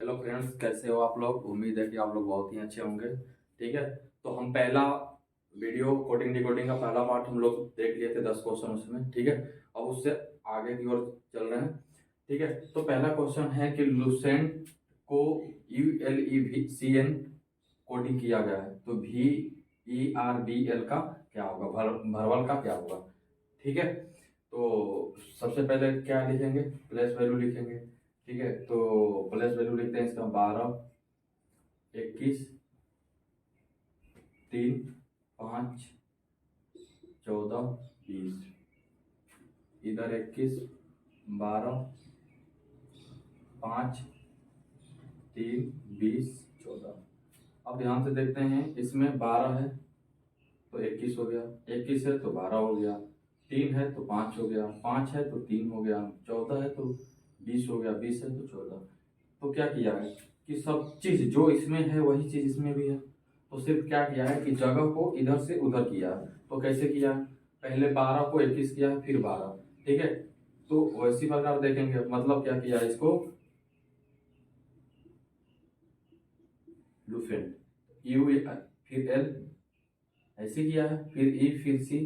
Hello friends, कैसे हो आप लोग। उम्मीद है कि आप लोग बहुत ही अच्छे होंगे। ठीक है, तो हम पहला वीडियो कोडिंग डिकोडिंग का पहला पार्ट हम लोग देख लिए थे, 10 क्वेश्चन उसमें। ठीक है, अब उससे आगे की ओर चल रहे हैं। ठीक है, तो पहला क्वेश्चन है कि लुसेंट को ULEVCN कोडिंग किया गया है, तो VERBL का क्या होगा, भरवल का क्या होगा। ठीक है, तो सबसे पहले क्या लिखेंगे, प्लेस वैल्यू लिखेंगे। ठीक है, तो प्लेस वैल्यू लिखते हैं इसका 12, 21, 3, 5, 14, 20। इधर 21, 12, 5, 3, 20, 14। अब ध्यान से देखते हैं, इसमें 12 है तो 21 हो गया, 21 है तो 12 हो गया, 3 है तो 5 हो गया, 5 है तो 3 हो गया, 14 है तो 20 हो गया, 20 है तो 14। तो क्या किया है कि सब चीज जो इसमें है वही चीज इसमें भी है। तो सिर्फ क्या किया है कि जगह को इधर से उधर किया है। तो कैसे किया है, पहले 12 को 21 किया है, फिर 12। ठीक है, तो वैसी प्रकार देखेंगे, मतलब क्या किया है इसको लुसेंट यू, फिर एल ऐसे किया है, फिर ई, फिर सी,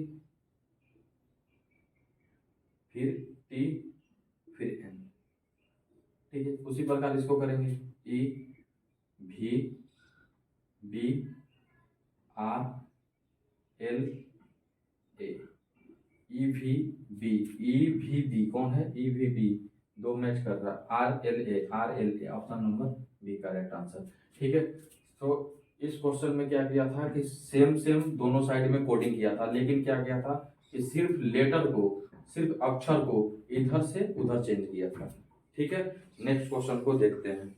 फिर टी, फिर एन। ठीक है, उसी प्रकार इसको करेंगे ई भी बी आर एल ए। ई भी बी कौन है, ई भी बी दो मैच कर रहा है, R L A option number B correct answer. ठीक है, तो इस क्वेश्चन में क्या किया था कि सेम सेम दोनों साइड में कोडिंग किया था, लेकिन क्या किया था कि सिर्फ लेटर को, सिर्फ अक्षर को इधर से उधर चेंज किया था। ठीक है, नेक्स्ट क्वेश्चन को देखते हैं।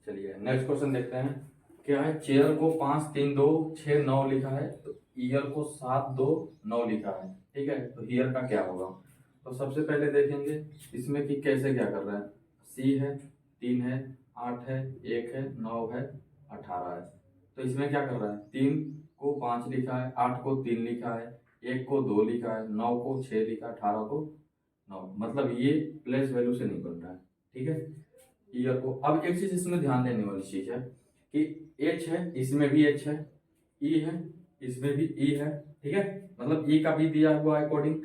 चलिए नेक्स्ट क्वेश्चन देखते हैं। क्या है, चेयर को 5 3 2 6 9 लिखा है, तो ईयर को 7 2 9 लिखा है। ठीक है, तो ईयर का क्या होगा। तो सबसे पहले देखेंगे इसमें कि कैसे क्या कर रहा है। सी है, 3 है, 8 है, 1 है, 9 है, 18 है। तो इसमें क्या कर रहा है, 3 को 5 लिखा है, 8 को 3 लिखा है, 1 को 2 लिखा है, 9 को 6 लिखा है, 18 को 9। मतलब ये प्लेस वैल्यू से नहीं बन रहा है। ठीक है, ईयर को। अब एक चीज इसमें ध्यान देने वाली चीज है कि एच है, इसमें भी एच है, ई है, इसमें भी ई है। ठीक है, मतलब ई का भी दिया हुआ है कोडिंग,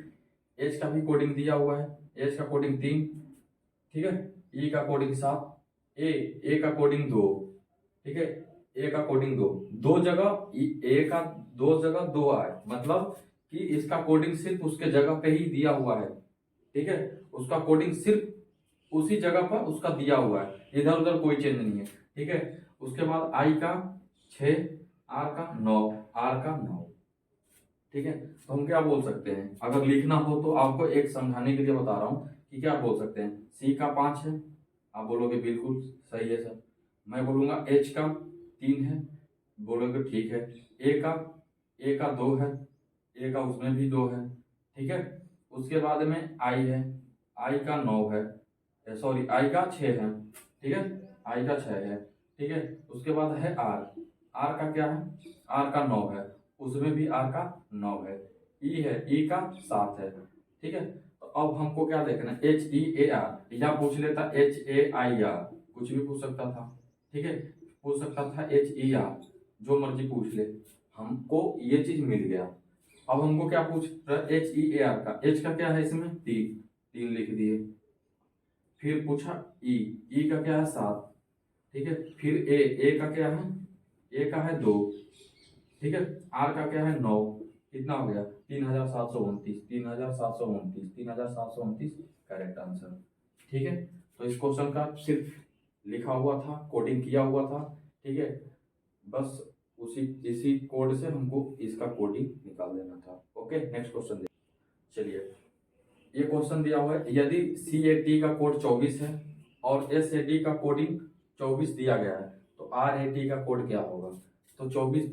एच का भी कोडिंग दिया हुआ है। एच का कोडिंग 3, ठीक है, ई का कोडिंग 7, ए का कोडिंग 2। ठीक है, ए का कोडिंग 2, दो जगह ए का, दो जगह 2 आए, मतलब कि इसका कोडिंग सिर्फ उसके जगह पे ही दिया हुआ है। ठीक है, उसका कोडिंग सिर्फ उसी जगह पर उसका दिया हुआ है, इधर उधर कोई चेंज नहीं है। ठीक है, उसके बाद आई का 6, आर का 9, आर का 9। ठीक है, तो हम क्या बोल सकते हैं, अगर लिखना हो तो आपको एक समझाने के लिए बता रहा हूं कि क्या बोल सकते हैं। सी का 5 है, आप बोलोगे बिल्कुल सही है सर। मैं बोलूंगा एच का 3 है, बोलोगे ठीक है। ए का 2 है, ए का उसमें भी 2 है। ठीक है, उसके बाद में आई है, आई का 9 है, सॉरी आई का 6 है। ठीक है, आई का 6 है। ठीक है, उसके बाद है आर, आर का क्या है, आर का 9 है, उसमें भी आर का 9 है। ई है, ई का 7 है। ठीक है, तो अब हमको क्या देखना है, HEAR, या पूछ लेता HAIR, कुछ भी पूछ सकता था। ठीक है, पूछ सकता था HER, जो मर्जी पूछ ले, हमको ये चीज मिल गया। अब हमको क्या पूछ रहा है, HEAR का, एच का क्या है इसमें 3, 3 लिख दिए। फिर पूछा ई, ई का क्या है 7। ठीक है, फिर ए का क्या है, ए का है 2। ठीक है, आर का क्या है 9। कितना हो गया 3729, 3729, 3729 करेक्ट आंसर। ठीक है, तो इस क्वेश्चन का सिर्फ लिखा हुआ था, कोडिंग किया हुआ था। ठीक है, बस उसी इसी कोड से हमको इसका कोडिंग निकाल देना था। Okay, next question. चलिए, ये क्वेश्चन दिया हुआ है, यदि CAT का कोड 24 है और SAT का कोडिंग 24 दिया गया है, तो RAT का कोड क्या होगा। तो 24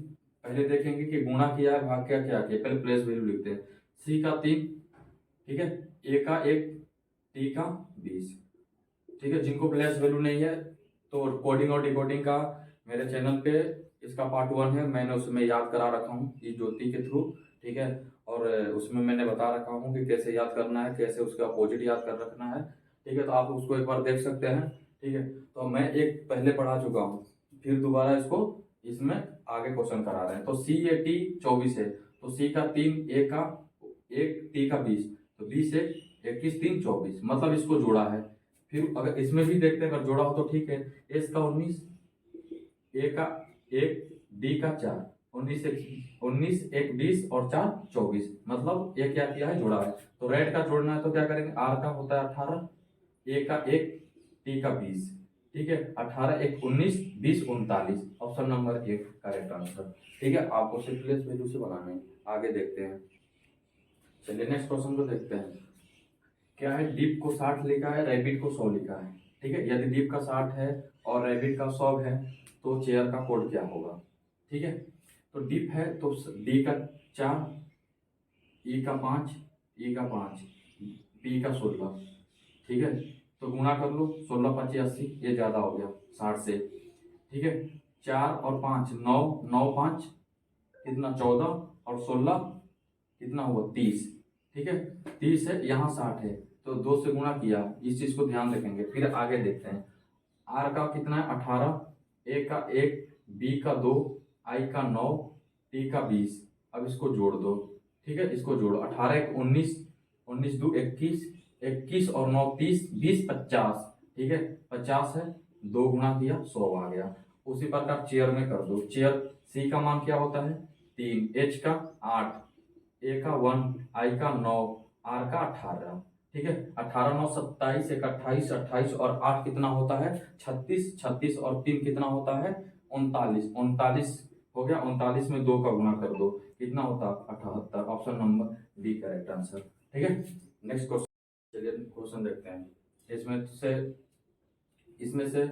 पहले देखेंगे कि गुणा किया है, भाग क्या क्या किया, पहले प्लेस वैल्यू लिखते हैं। सी का 3, ठीक है, ए का 1, टी का 20। ठीक है, जिनको प्लेस वैल्यू नहीं है तो कोडिंग और डिकोडिंग का मेरे चैनल पे इसका पार्ट 1 है, मैंने उसमें याद करा रखा हूँ ये ज्योति के थ्रू। ठीक है, और उसमें मैंने बता रखा हूँ कि कैसे याद करना है, कैसे उसका अपोजिट याद कर रखना है। ठीक है, तो आप उसको एक बार देख सकते हैं। ठीक है, तो मैं एक पहले पढ़ा चुका हूँ, फिर दोबारा इसको इसमें आगे क्वेश्चन करा रहे हैं। तो सी ए टी 24 है, तो सी का 3, ए का 1, टी का 20, तो 20 1 21 3 24, मतलब इसको जोड़ा है। फिर अगर इसमें भी देखते हैं, अगर जोड़ा हो तो ठीक है। एस का 19, ए का 1, डी का 4, 19 1 20 और 4 24, मतलब ये क्या किया है, जोड़ा है। तो रेड का जोड़ना है तो क्या करेंगे, आर का होता है 18, ए का 1, टी का 20, ठीक है, 18 1 19 20 39, ऑप्शन नंबर 1 करेक्ट आंसर। ठीक है, आपको सिंपलेस्ट वैल्यू से बनाना है। आगे देखते हैं, चलिए नेक्स्ट क्वेश्चन को देखते हैं। क्या है, डीप को 60 लिखा है, रैबिट को 100 लिखा है। ठीक है, यदि डीप का 60 है और रैबिट का 100 है तो चेयर का कोड क्या होगा। ठीक है, तो डीप है तो डी का 4, ई का 5, ई का 5, पी का 16। ठीक है, तो गुणा कर लो, 16 25 80, ये ज़्यादा हो गया 60 से। ठीक है, 4 और 5 9, 9 5 कितना 14, और 16 कितना हुआ 30। ठीक है, 30 है, यहाँ 60 है, तो 2 से गुणा किया, इस चीज़ को ध्यान रखेंगे। फिर आगे देखते हैं, आर का कितना है 18, ए का 1, बी का 2, आई का 9, टी का 20। अब इसको जोड़ दो। ठीक है, इसको जोड़ो, 18 1 19, 19 2 21, 21 और 9 30, 20 50। ठीक है, 50 है, 2 गुणा किया 100 आ गया। उसी प्रकार चेयर में कर दो। चेयर सी का मान क्या होता है 3, एच का 8, ए का 1, आई का 9, आर का 18। ठीक है, 18 9 27, 1 28, 28 और 8 कितना होता है 36, 36 और 3 कितना होता है 39, 39 हो गया। 39 में 2 का गुणा कर दो, कितना होता है 78, option number D correct answer. ठीक है, नेक्स्ट क्वेश्चन, चलिए क्वेश्चन देखते हैं। इसमें से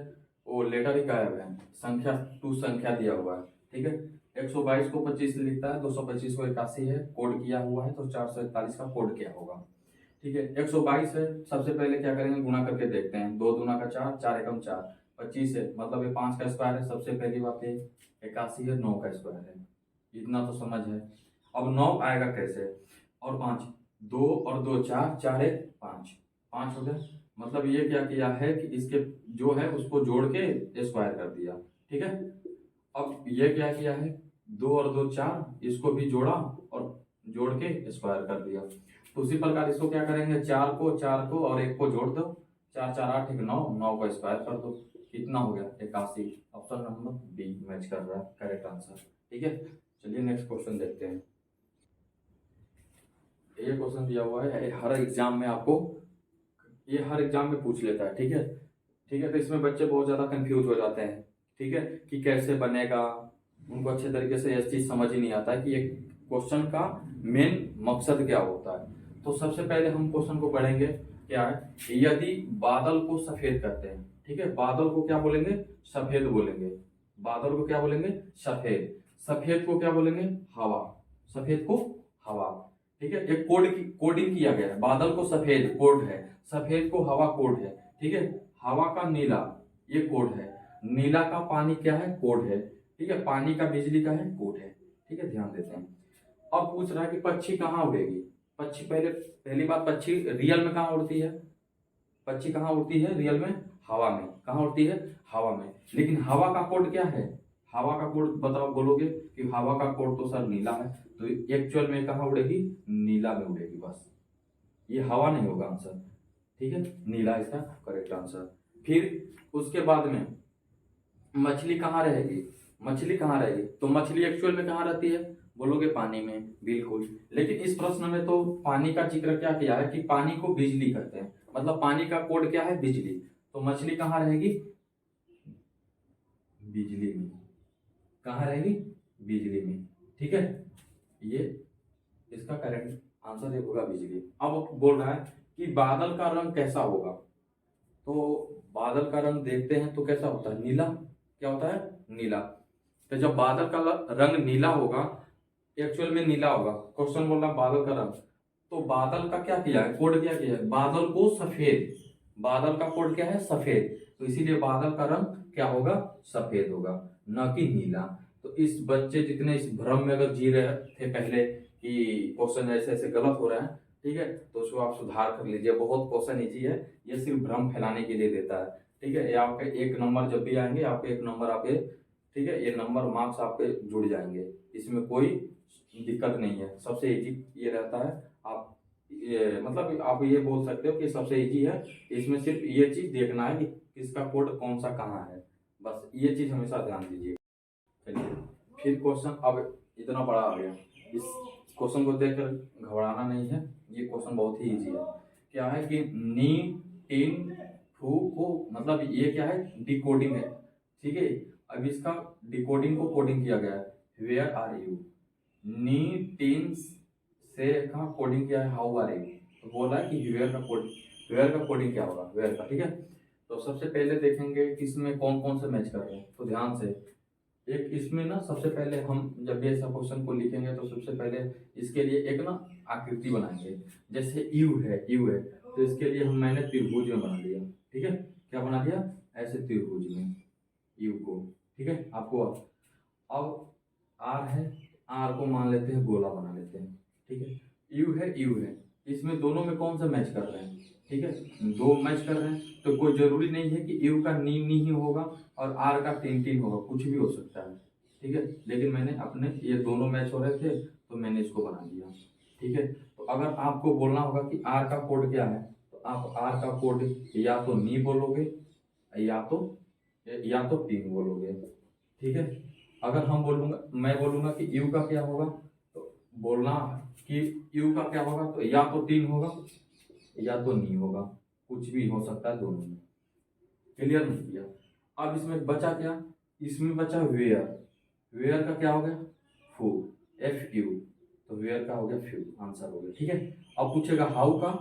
वो लेटर ही गायब है, संख्या 2 संख्या दिया हुआ है। ठीक है, 122 को 25 लिखता है, 225 को 81 है, कोड किया हुआ है, तो 441 का कोड क्या होगा। ठीक है, 122 है, सबसे पहले क्या करेंगे, गुणा करके देखते हैं। 2 दूना का 4, 4 एकम 4, 25 है, मतलब ये 5 का स्क्वायर है। सबसे पहली बात है 81 है, 9 का स्क्वायर है, इतना तो समझ है। अब 9 आएगा कैसे, और 5, 2 और 2 4, 4 1 5, 5 हो गया। मतलब ये क्या किया है कि इसके जो है उसको जोड़ के स्क्वायर कर दिया। ठीक है, अब ये क्या किया है, 2 और 2 4, इसको भी जोड़ा और जोड़ के स्क्वायर कर दिया। तो उसी प्रकार इसको क्या करेंगे, 4 को और 1 को जोड़ दो, 4 4 8 1 9, 9 का स्क्वायर कर दो, कितना हो गया 81, ऑप्शन नंबर बी मैच कर रहा है, करेक्ट आंसर। ठीक है, चलिए नेक्स्ट क्वेश्चन देखते हैं। ये क्वेश्चन दिया हुआ है, हर एग्जाम में आपको, ये हर एग्जाम में पूछ लेता है। ठीक है, ठीक है, तो इसमें बच्चे बहुत ज़्यादा कंफ्यूज हो जाते हैं। ठीक है, कि कैसे बनेगा, उनको अच्छे तरीके से यह चीज़ समझ ही नहीं आता है कि एक क्वेश्चन का मेन मकसद क्या होता है। तो सबसे पहले हम क्वेश्चन को पढ़ेंगे, क्या है, यदि बादल को सफेद करते हैं। ठीक है, बादल को क्या बोलेंगे, सफेद बोलेंगे। बादल को क्या बोलेंगे, सफेद। सफेद को क्या बोलेंगे, हवा। सफेद को हवा। ठीक है, एक कोडिंग किया गया है, बादल को सफेद कोड है, सफेद को हवा कोड है। ठीक है, हवा का नीला ये कोड है, नीला का पानी क्या है, कोड है। ठीक है, पानी का बिजली का है, कोड है। ठीक है, ध्यान देते हैं। अब पूछ रहा है कि पक्षी कहाँ उड़ेगी। पक्षी पहली बात, पक्षी रियल में कहाँ उड़ती है, पक्षी कहाँ उड़ती है रियल में, हवा में। कहाँ उड़ती है, हवा में। लेकिन हवा का कोड क्या है, हवा का कोड बताओ, बोलोगे कि हवा का कोड तो सर नीला है, तो एक्चुअल में कहाँ उड़ेगी, नीला में उड़ेगी बस, ये हवा नहीं होगा आंसर। ठीक है, नीला इसका करेक्ट आंसर। फिर उसके बाद में मछली कहाँ रहेगी, मछली कहाँ रहेगी, तो मछली एक्चुअल में कहाँ रहती है, बोलोगे पानी में, बिल्कुल। लेकिन इस प्रश्न में तो पानी का जिक्र क्या किया है कि पानी को बिजली कहते हैं, मतलब पानी का कोड क्या है, बिजली। तो मछली कहाँ रहेगी, बिजली में। कहाँ रहेगी, बिजली में। ठीक है, ये इसका करेक्ट आंसर एक होगा, बिजली। अब बोल रहा है कि बादल का रंग कैसा होगा, तो बादल का रंग देखते हैं तो कैसा होता है, नीला। क्या होता है, नीला। तो जब बादल का रंग नीला होगा, एक्चुअल में नीला होगा, क्वेश्चन बोल रहा है बादल का रंग, तो बादल का क्या किया है, कोड क्या किया है, बादल को सफेद। बादल का कोड क्या है, सफेद, तो इसीलिए बादल का रंग क्या होगा, सफेद होगा, न कि नीला। तो इस बच्चे जितने इस भ्रम में अगर जी रहे थे पहले कि क्वेश्चन ऐसे ऐसे गलत हो रहा है, ठीक है, तो उसको आप सुधार कर लीजिए, बहुत क्वेश्चन इजी है, ये सिर्फ भ्रम फैलाने के लिए देता है। ठीक है, ये आपके 1 नंबर जब भी आएंगे आपके 1 नंबर आपके, ठीक है, ये नंबर मार्क्स आपके जुड़ जाएंगे, इसमें कोई दिक्कत नहीं है, सबसे इजी ये रहता है। आप ये मतलब आप ये बोल सकते हो कि सबसे इजी है, इसमें सिर्फ ये चीज देखना है कि किसका कोड कौन सा कहाँ है, बस ये चीज हमेशा ध्यान दीजिए। चलिए, फिर क्वेश्चन अब इतना बड़ा आ गया, इस क्वेश्चन को देखकर घबराना नहीं है, ये क्वेश्चन बहुत ही इजी है। क्या है कि नी टीन फू को, मतलब ये क्या है, डिकोडिंग है। ठीक है, अब इसका डिकोडिंग को कोडिंग किया गया है, where are you. Nineteen से कहा कोडिंग किया है, हाउ आर यू। तो बोल रहा है कि वेयर का कोडिंग क्या होगा, वेयर का। ठीक है, तो सबसे पहले देखेंगे कि इसमें कौन कौन से मैच कर रहे हैं, तो ध्यान से। एक इसमें ना सबसे पहले हम जब भी ऐसा क्वेश्चन को लिखेंगे तो सबसे पहले इसके लिए एक ना आकृति बनाएंगे, जैसे यू है तो इसके लिए मैंने त्रिभुज में बना दिया। ठीक है, क्या बना दिया, ऐसे त्रिभुज में यू को। ठीक है, आपको अब आर है, आर को मान लेते हैं गोला बना लेते हैं। ठीक है, यू है, इसमें दोनों में कौन सा मैच कर रहे हैं, ठीक है, दो मैच कर रहे हैं, तो कोई जरूरी नहीं है कि यू का नी नी ही होगा और आर का टीन टीन होगा, कुछ भी हो सकता है। ठीक है, लेकिन मैंने अपने ये दोनों मैच हो रहे थे तो मैंने इसको बना दिया। ठीक है, तो अगर आपको बोलना होगा कि आर का कोड क्या है, तो आप आर का कोड या तो नी बोलोगे या तो टीन बोलोगे। ठीक है, अगर मैं बोलूंगा कि यू का क्या होगा, तो बोलना कि यू का क्या होगा, तो या तो टीन होगा या तो नहीं होगा, कुछ भी हो सकता है दोनों में। क्लियर नहीं किया। अब इसमें बचा क्या, इसमें बचा वेयर। वेयर का क्या हो गया, फू, एफ यू, तो वेयर का हो गया फ्यू, आंसर हो गया। ठीक है, अब पूछेगा हाउ का,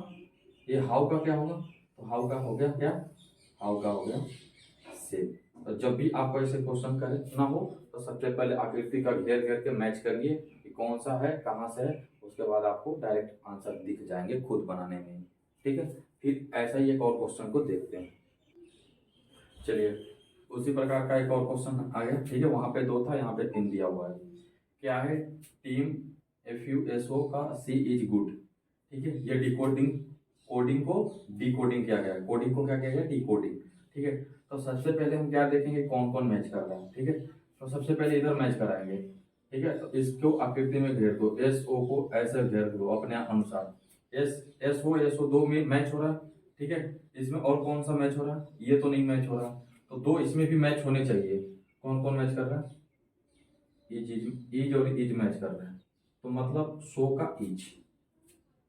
ये हाउ का क्या होगा, तो हाउ का हो गया क्या, हाउ का हो गया सेम। तो जब भी आपको ऐसे क्वेश्चन करना हो तो सबसे पहले आकृति का घेर घेर के मैच करिए कि कौन सा है कहाँ से है, उसके बाद आपको डायरेक्ट आंसर दिख जाएंगे खुद बनाने में। ठीक है, फिर ऐसा ही एक और क्वेश्चन को देखते हैं। चलिए, उसी प्रकार का एक और क्वेश्चन आ गया। ठीक है, वहां पे 2 था, यहाँ पे 3 दिया हुआ है। क्या है, टीम FUSO का C इज गुड। ठीक है, ये कोडिंग को डिकोडिंग किया गया है, कोडिंग को क्या किया गया, डिकोडिंग। ठीक है, तो सबसे पहले हम क्या देखेंगे, कौन कौन मैच कर रहा है। ठीक है, तो सबसे पहले इधर मैच कराएंगे। ठीक है, तो इसको आकृति में घेर दो, SO को ऐसे घेर दो अपने अनुसार, SO दो में मैच हो रहा है। ठीक है, इसमें और कौन सा मैच हो रहा है, ये तो नहीं मैच हो रहा, तो 2 इसमें भी मैच होने चाहिए। कौन कौन मैच कर रहा है, इज और इज मैच कर रहे हैं, तो मतलब सो का इज।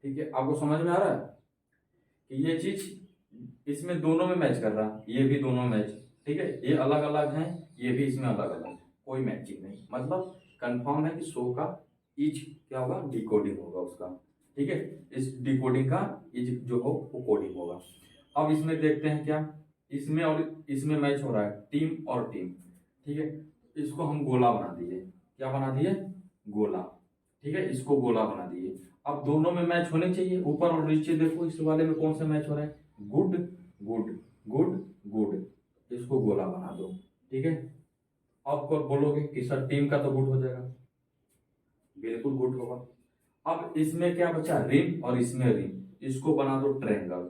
ठीक है, आपको समझ में आ रहा है कि ये चीज इसमें दोनों में मैच कर रहा है, ये भी दोनों मैच। ठीक है, ये अलग अलग हैं, ये भी इसमें अलग अलग है, कोई मैचिंग नहीं, मतलब कंफर्म है कि सो का इज क्या होगा, डिकोडिंग होगा उसका। ठीक है, इस डिकोडिंग का इज जो हो वो कोडिंग होगा। अब इसमें देखते हैं क्या, इसमें और इसमें मैच हो रहा है टीम और टीम। ठीक है, इसको हम गोला बना दिए, क्या बना दिए, गोला। ठीक है, इसको गोला बना दिए। अब दोनों में मैच होने चाहिए, ऊपर और नीचे देखो इस वाले में कौन सा मैच हो रहा है, गुड गुड गुड गुड, इसको गोला बना दो। ठीक है, अब कौन बोलोगे कि सर टीम का तो गुड हो जाएगा, बिल्कुल गुड होगा। अब इसमें क्या बचा, रिम और इसमें रिम, इसको बना दो ट्रायंगल,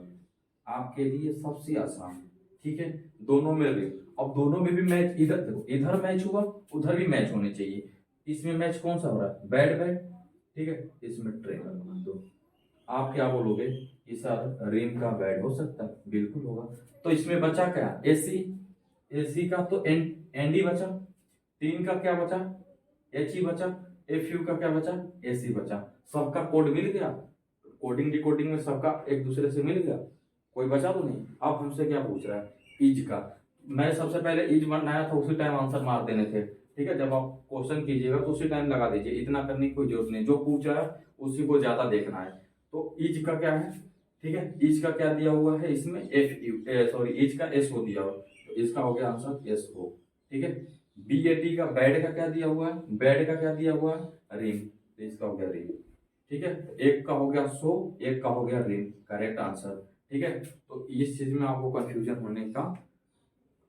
आपके लिए सबसे आसान। ठीक है, दोनों में रिम, अब दोनों में भी मैच, इधर देखो इधर मैच हुआ उधर भी मैच होने चाहिए, इसमें मैच कौन सा हो रहा है, बैड बैड। ठीक है, इसमें ट्रायंगल बना दो। आप क्या बोलोगे कि सर रिम का बैड हो सकता है, बिल्कुल होगा। तो इसमें बचा क्या, एसी, एसी का तो एनडी बचा, टीन का क्या बचा, एच ही बचा, FU का क्या बचा, AC बचा। सबका कोड मिल गया, कोडिंग डिकोडिंग में सबका एक दूसरे से मिल गया, कोई बचा तो नहीं। अब हमसे क्या पूछ रहा है, इज का। मैं सबसे पहले इज बनाया था, उसी टाइम आंसर मार देने थे। ठीक है, जब आप क्वेश्चन कीजिएगा तो उसी टाइम लगा दीजिए, इतना करने की कोई जरूरत नहीं, जो पूछ रहा है उसी को ज्यादा देखना है। तो इज का क्या है, ठीक है, इज का क्या दिया हुआ है, इसमें इज का SO दिया हुआ, तो इसका हो गया आंसर SO। ठीक है, BAT का बैड का क्या दिया हुआ है, बैड का क्या दिया हुआ है, रिम, तो इसका हो गया रिम। ठीक है, एक का हो गया सो, एक का हो गया रिम, करेक्ट आंसर। ठीक है, तो इस चीज में आपको कंफ्यूजन होने का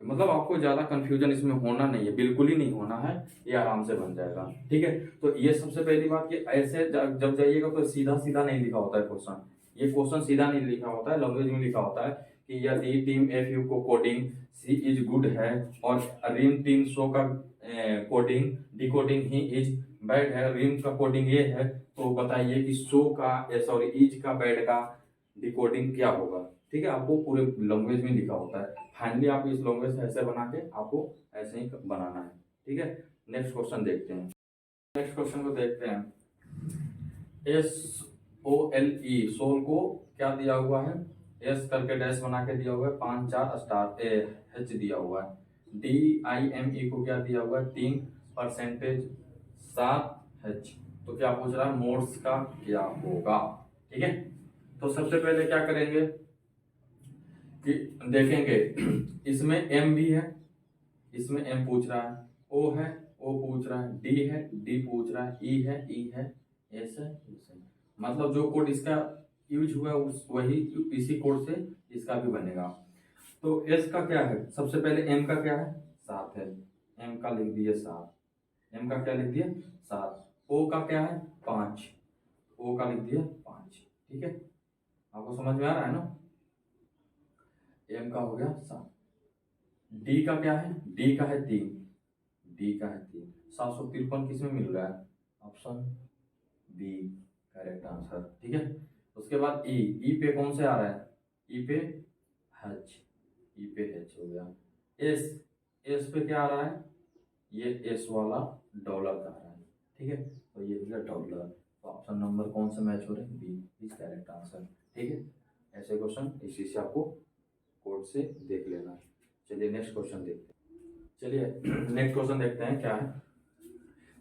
मतलब आपको ज़्यादा कंफ्यूजन इसमें होना नहीं है, बिल्कुल ही नहीं होना है, ये आराम से बन जाएगा। ठीक है, तो ये सबसे पहली बात कि ऐसे जब जाइएगा तो सीधा सीधा नहीं लिखा होता है क्वेश्चन, ये क्वेश्चन सीधा नहीं लिखा होता है, लैंग्वेज में लिखा होता है कि यदि टीम एफ यू को कोडिंग सी इज गुड है और रिम टीम शो का coding decoding he is bad है, रिम का कोडिंग ये है, तो बताइए कि शो का सॉरी इज का बैड का डिकोडिंग क्या होगा। ठीक है, आपको पूरे लैंग्वेज में लिखा होता है। फाइनली आप इस लैंग्वेज से ऐसे बना के आपको ऐसे ही बनाना है। ठीक है, नेक्स्ट क्वेश्चन देखते हैं। नेक्स्ट क्वेश्चन को देखते हैं। SOLE सोल को क्या दिया हुआ है, एस करके डैश बना के दिया हुआ है, 5 4 स्टार H दिया हुआ है। DIME को क्या दिया हुआ है, 3% 7H। तो क्या पूछ रहा है, मोड्स का क्या होगा। ठीक है, तो सबसे पहले क्या करेंगे कि देखेंगे इसमें M भी है, इसमें M पूछ रहा है, O है, O पूछ रहा है, D है, D पूछ रहा है, E है, E है, S है, S है। मतलब जो कोड इसका यूज हुआ है वही इसी कोड से इसका भी बनेगा। तो S का क्या है, सबसे पहले M का क्या है, 7 है, M का लिख दिए 7, M का क्या लिख दिया 7। O का क्या है 5, O का लिख दिया 5। ठीक है, आपको समझ में आ रहा है ना। M का हो गया 7। D का क्या है, D का है 3, D का है 3। 753 किसमें मिल रहा है, ऑप्शन बी करेक्ट आंसर। ठीक है, उसके बाद E पे कौन से आ रहा है, E पे H, E पे H हो गया। S पे क्या आ रहा है, ये S वाला डॉलर का आ रहा है। ठीक है, तो ये हो डॉलर, तो ऑप्शन नंबर कौन से मैच हो रहे हैं, बी इज करेक्ट आंसर। ठीक है, ऐसे क्वेश्चन इसी से आपको कोड से देख लेना है। चलिए नेक्स्ट क्वेश्चन देखते हैं। चलिए नेक्स्ट क्वेश्चन देखते हैं क्या है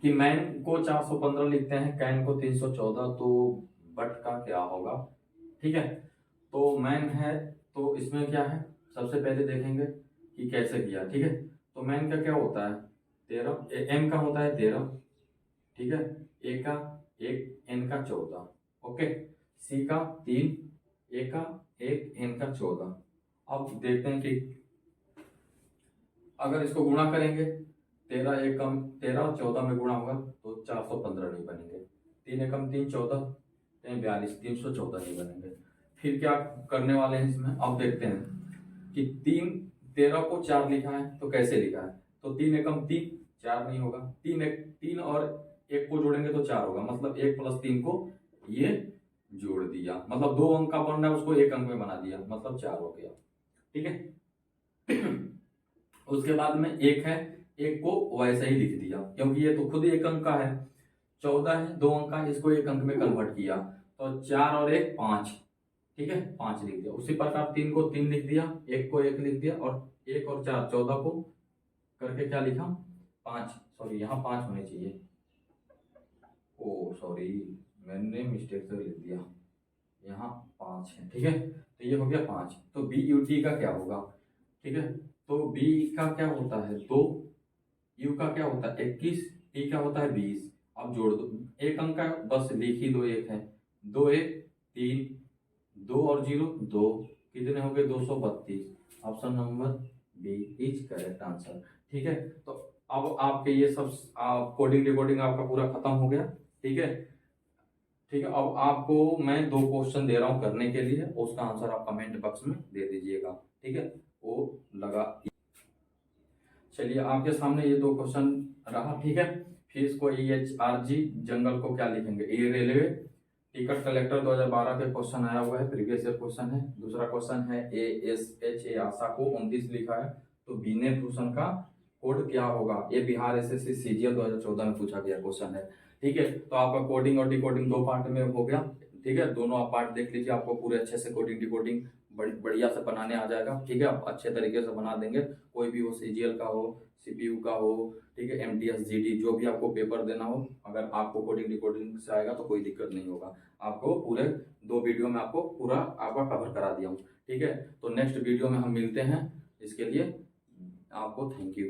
कि मैन को 415 लिखते हैं, कैन को 314, तो बट का क्या होगा। ठीक है, तो मैन है तो इसमें क्या है, सबसे पहले देखेंगे कि कैसे किया। ठीक है, तो मैन का क्या होता है 13, M का होता है 13। ठीक है, A का 1, N का 14, ओके, C का 3, A का 1, N का 14। अब देखते हैं कि अगर इसको गुणा करेंगे 13 एकम 13 और 14 में गुणा होगा तो 415 नहीं बनेंगे, 3 एकम 3 14 42, 314 नहीं बनेंगे। फिर क्या करने वाले हैं इसमें, अब देखते हैं कि 13 को 4 लिखा है तो कैसे लिखा है, तो 3 एकम 3 4 नहीं होगा, 3 और 1 को जोड़ेंगे तो 4 होगा, मतलब 1 + 3 को ये जोड़ दिया, मतलब 2 अंक का बनना है उसको 1 अंक में बना दिया, मतलब 4 हो गया। ठीक है उसके बाद में 1 है, 1 को वैसे ही लिख दिया क्योंकि ये तो खुद 1 अंक का है। 14 है 2 अंक का, इसको 1 अंक में कन्वर्ट किया तो 4 और 1 5। ठीक है, 5 लिख दिया। उसी प्रकार 3 को 3 लिख दिया, 1 को 1 लिख दिया, और 1 और 4 14 को करके क्या लिखा 5, सॉरी यहाँ 5 होने चाहिए, ओ सॉरी मैंने मिस्टेक से लिख दिया, यहाँ 5 है। ठीक है, तो ये हो गया 5। तो BUT का क्या होगा, ठीक है, तो B का क्या होता है 2, U का क्या होता है 21, T का होता है 20। अब जोड़ दो, 1 अंक का बस लिख ही दो, 1 है, 2 1 3, 2 और 0 2, कितने हो गए 232। Option number B is correct answer. ठीक है, तो अब आपके ये सब कोडिंग डिकोडिंग आपका पूरा खत्म हो गया। ठीक है, ठीक है, अब आपको मैं 2 क्वेश्चन दे रहा हूं करने के लिए, उसका आंसर आप कमेंट बॉक्स में दे दीजिएगा। ठीक है, वो लगा, चलिए आपके सामने ये 2 क्वेश्चन रहा। ठीक है, फिर इसको EHRG जंगल को क्या लिखेंगे, ए रेलवे टिकट कलेक्टर 2012 के क्वेश्चन आया हुआ है, प्रीवियस ईयर क्वेश्चन है। दूसरा क्वेश्चन है ASHA आशा को 29 लिखा है, तो बीने भूषण का कोड क्या होगा, ये बिहार SSC CGL 2014 में पूछा गया क्वेश्चन है। ठीक है, तो आपका कोडिंग और डिकोडिंग 2 पार्ट में हो गया। ठीक है, दोनों आप पार्ट देख लीजिए, आपको पूरे अच्छे से कोडिंग डिकोडिंग बढ़िया से बनाने आ जाएगा। ठीक है, आप अच्छे तरीके से बना देंगे, कोई भी हो, CGL का हो, CPU का हो, ठीक है, MTS GD जो भी आपको पेपर देना हो, अगर आपको कोडिंग डिकोडिंग से आएगा तो कोई दिक्कत नहीं होगा। आपको पूरे 2 वीडियो में आपको पूरा आपका कवर करा दिया हूँ। ठीक है, तो नेक्स्ट वीडियो में हम मिलते हैं, इसके लिए आपको थैंक यू।